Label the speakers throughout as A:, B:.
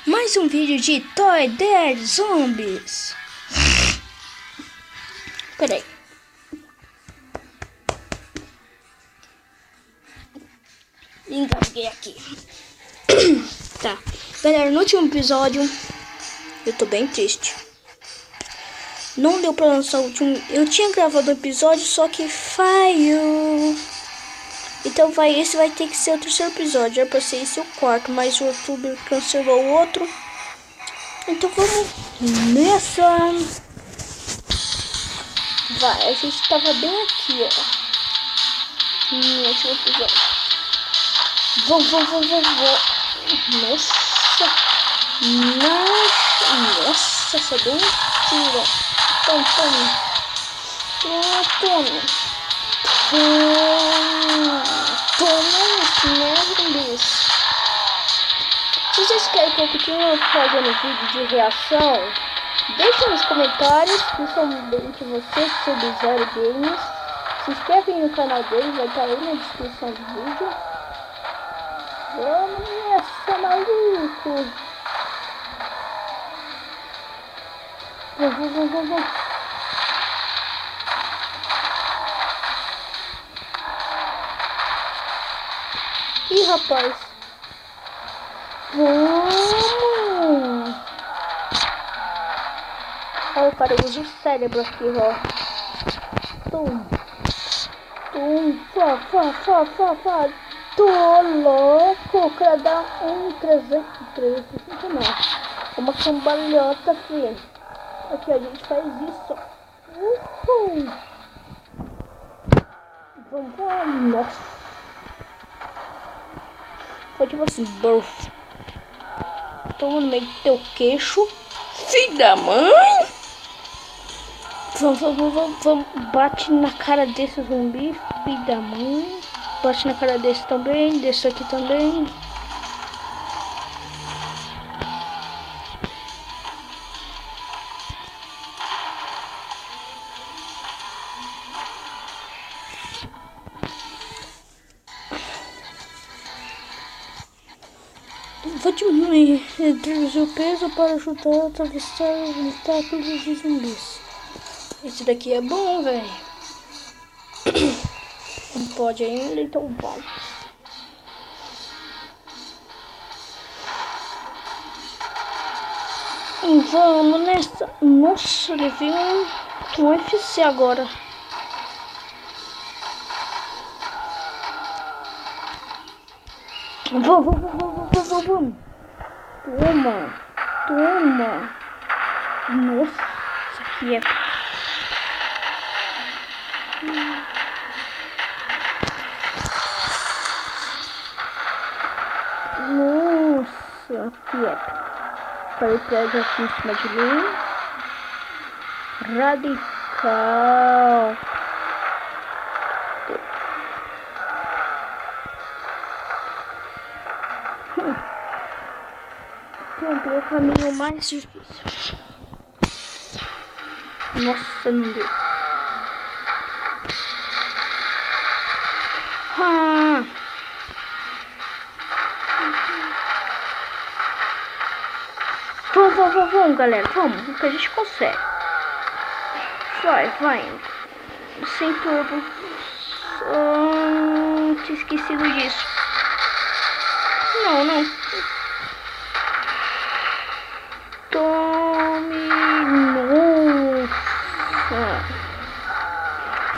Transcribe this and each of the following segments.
A: mais um vídeo de Toy Dead Zombies. Peraí. Engasguei aqui. Tá, galera, no último episódio eu tô bem triste. Não deu pra lançar o último. Eu tinha gravado o episódio, só que falhou. Então esse vai ter que ser o terceiro episódio. Era pra ser esse o quarto, mas o youtuber cancelou o outro. Então vamos nessa. Vai, a gente tava bem aqui, ó. No último episódio. Vamos. Nossa, só deu um tiro. Tome. Zumbis. Se vocês querem que eu continue fazendo vídeo de reação, deixa nos comentários, principalmente vocês sobre Zero Games. Se inscreve no canal dele, vai estar aí na descrição do vídeo. Vamos nessa, maluco! Vamos. Ih, rapaz. Vamos. Olha, cara, eu uso o cérebro aqui, ó. Tô louco, pra dar um 360 não. Uma cambalhota, filho. Aqui a gente faz isso. Uhul. Vamos. Nossa. Foi tipo assim, burf. Toma no meio do teu queixo. Filho da mãe. Vamos. Bate na cara desse zumbi, filho da mãe. Bate na cara desse também, desse aqui também. Vou diminuir, reduzir o peso para ajudar a atravessar os obstáculos dos zumbis. Esse daqui é bom, velho. Não pode ainda, então vai. Vamos nessa. Nossa, levei um FC agora. Vamos. Toma. Nossa, isso aqui é... Nossa, aqui é... Para o prédio aqui em cima de mim. Radical. Pronto, é o caminho mais difícil. Nossa, não deu. Vamos, galera, vamos, que a gente consegue. Vai. Sem turbo. Tinha esquecido disso. Não. Tome. Nossa.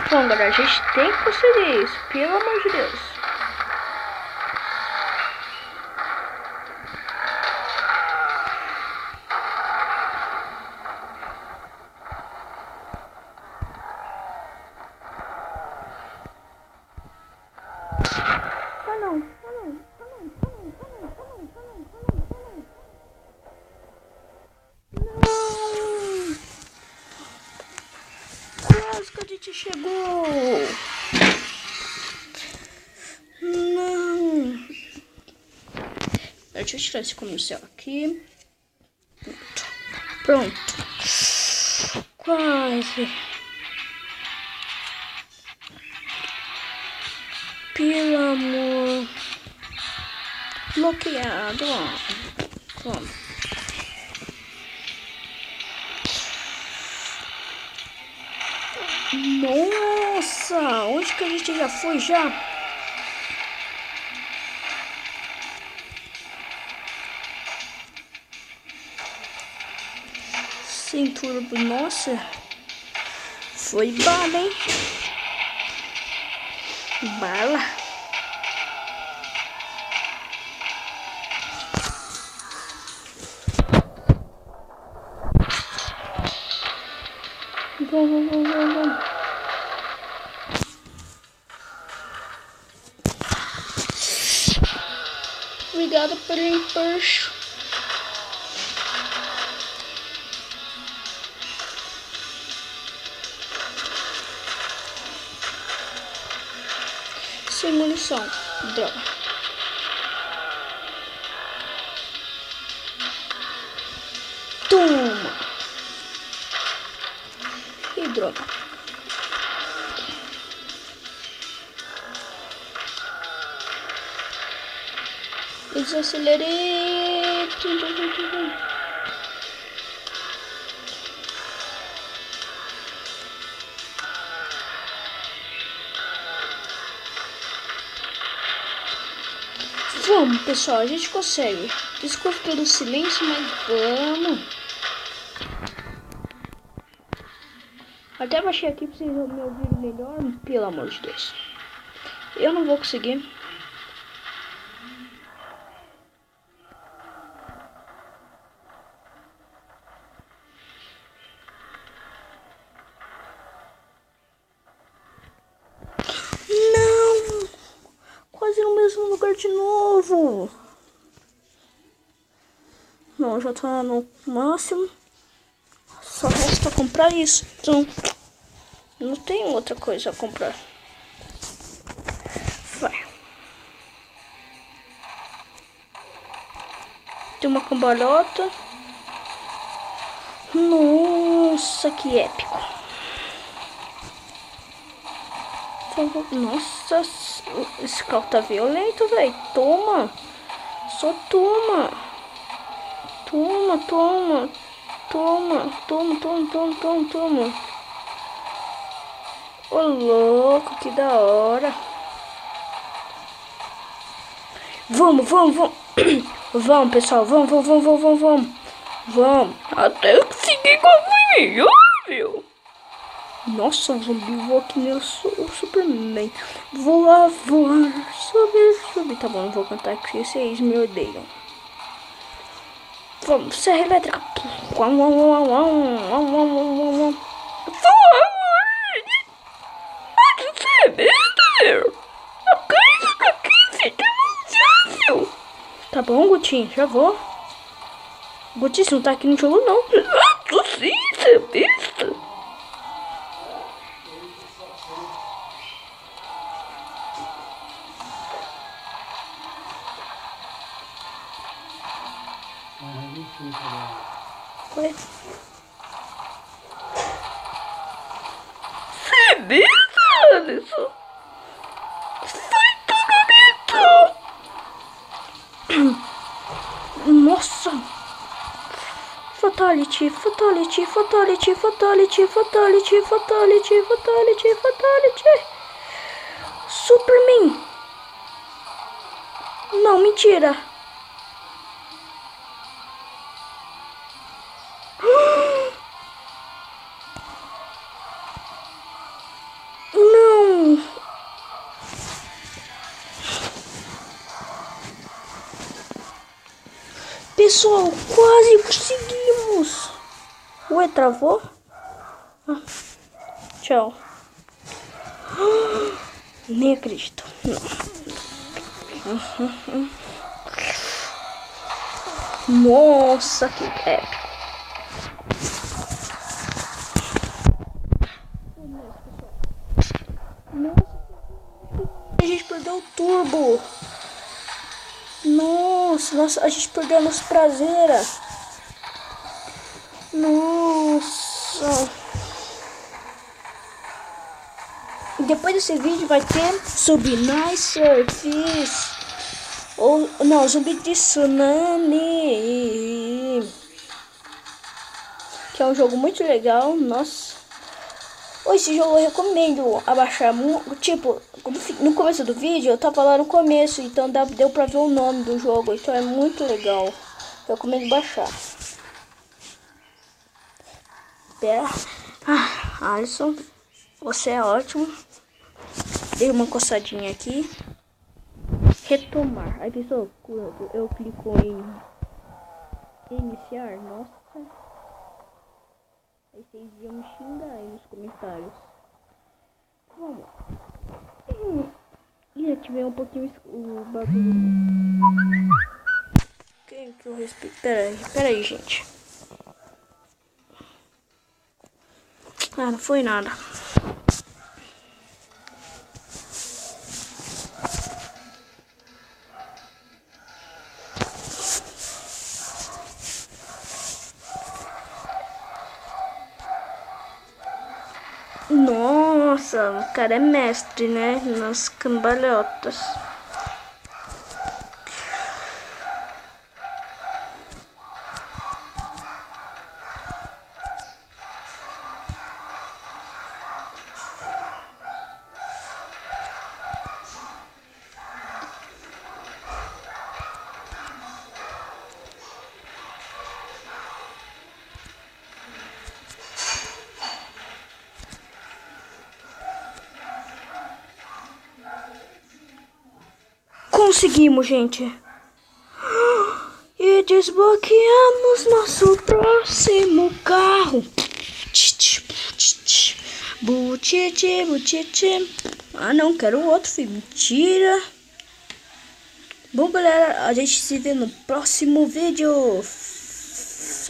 A: Bom, galera, a gente tem que conseguir isso, pelo amor de Deus. A gente chegou. Não. Deixa eu tirar esse comercial aqui. Pronto. Quase. Pelo amor. Bloqueado, ó. Vamos. Nossa, onde que a gente já foi já? Sem turbo, nossa. Foi bala, hein? Bala. Vamos. Obrigado pelo empuxo. Sem munição. Droga. Toma. E droga. Desacelerei. Vamos, pessoal, a gente consegue. Desculpa pelo silêncio, mas vamos. Até baixei aqui pra vocês me ouvirem melhor. Pelo amor de Deus. Eu não vou conseguir. Não! Quase no mesmo lugar de novo. Não, já tá no máximo. Só resta comprar isso. Então, não tem outra coisa a comprar. Vai. Tem uma cambalhota. Nossa, que épico. Nossa, esse carro tá violento, velho. Toma. Só toma. Toma. Ô, louco, que da hora. Vamos. Vamos, pessoal. Vamos. Até eu conseguir conseguir, viu? Nossa, o zumbi voa que nem o Superman. Voa, subir. Tá bom, não vou cantar porque vocês me odeiam. Vamos, serra elétrica. Tá bom, Gutinho, já vou. Gutinho, você não tá aqui no jogo, não. Tô sim, você é besta. Ué? Você é besta, Alisson? Sai tudo. Nossa! Fatality. Superman! Não, mentira! Não! Pessoal, quase conseguimos! Ué, travou? Ah, tchau. Nem acredito. Nossa, que épico. A gente perdeu o turbo. Nossa, a gente perdeu a nossa prazeira. Nossa. Depois desse vídeo vai ter Zumbi Night Surface. Ou não, Zumbi de Tsunami. Que é um jogo muito legal. Nossa. Esse jogo eu recomendo abaixar. Tipo, no começo do vídeo eu tava lá no começo, então deu pra ver o nome do jogo. Então é muito legal. Eu recomendo baixar. Pera. Alisson, você é ótimo. Dei uma coçadinha aqui. Retomar. Aí pessoal, eu clico em iniciar. Nossa. Aí vocês iam me xingar aí nos comentários. Vamos. E aqui vem um pouquinho o bagulho. Quem que eu respeito? Pera aí, gente. Não foi nada. Nossa, o cara é mestre, né? Nas cambalhotas. Conseguimos, gente. E desbloqueamos nosso próximo carro. Butite. Ah, não, quero outro, filho. Mentira. Bom, galera, a gente se vê no próximo vídeo.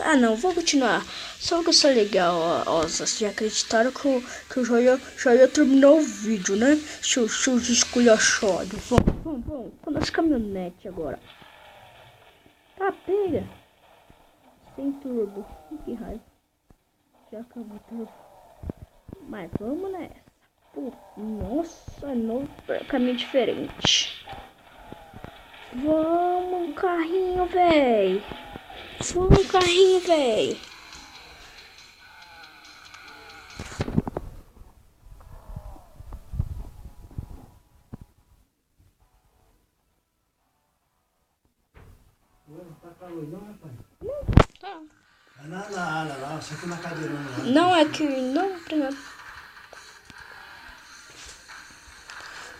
A: Ah, não, vou continuar. Só que isso é legal, ó, vocês já acreditaram que eu já ia terminar o vídeo, né? Seus esculhachados. Vamos. Com nossa caminhonete agora. Tá, pega. Sem turbo. Que raiva. Já acabou tudo. Mas vamos nessa. Pô, nossa, novo caminho diferente. Vamos, carrinho, véi. Vamos, carrinho, véi.
B: Não tá calor não, rapaz?
A: Não, tá.
B: É na área lá, só que na cadeirona lá.
A: Não é que não, Fernando.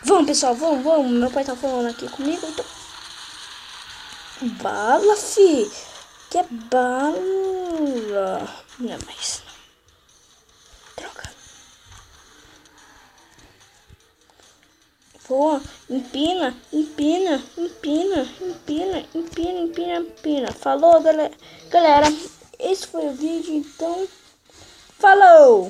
A: Vamos, pessoal, vamos. Meu pai tá falando aqui comigo, então. Bala, fi. Que é bala? Não é mais. Droga. Voa, empina. Falou, galera. Esse foi o vídeo, então. Falou!